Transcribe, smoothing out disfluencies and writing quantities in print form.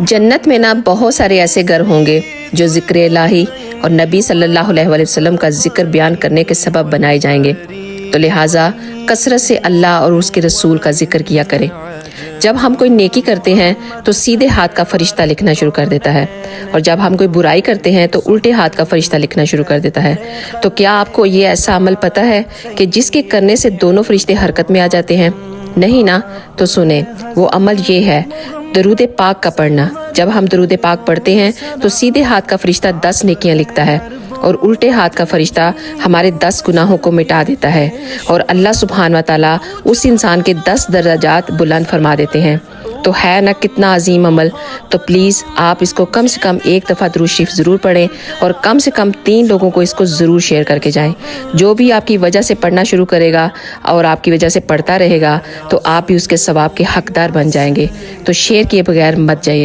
जन्नत में ना बहुत सारे ऐसे घर होंगे जो ज़िक्र इलाही और नबी सल्लल्लाहु अलैहि वसल्लम का ज़िक्र बयान करने के सबब बनाए जाएंगे। तो लिहाजा कसरत से अल्लाह और उसके रसूल का ज़िक्र किया करें। जब हम कोई नेकी करते हैं तो सीधे हाथ का फरिश्ता लिखना शुरू कर देता है, और जब हम कोई बुराई करते हैं तो उल्टे हाथ का फरिश्ता लिखना शुरू कर देता है। तो क्या आपको ये ऐसा अमल पता है कि जिसके करने से दोनों फरिश्ते हरकत में आ जाते हैं? नहीं ना? तो सुने, वो अमल ये है दरूद पाक का पढ़ना। जब हम दरूद पाक पढ़ते हैं तो सीधे हाथ का फरिश्ता 10 नेकियां लिखता है और उल्टे हाथ का फरिश्ता हमारे 10 गुनाहों को मिटा देता है, और अल्लाह सुब्हान व तआला उस इंसान के 10 दर्जात बुलंद फरमा देते हैं। तो है ना कितना अजीम अमल। तो प्लीज़ आप इसको कम से कम एक दफ़ा दुरूद शरीफ ज़रूर पढ़ें, और कम से कम 3 लोगों को इसको ज़रूर शेयर करके जाएं। जो भी आपकी वजह से पढ़ना शुरू करेगा और आपकी वजह से पढ़ता रहेगा तो आप भी उसके सवाब के हकदार बन जाएंगे। तो शेयर किए बगैर मत जाइएगा।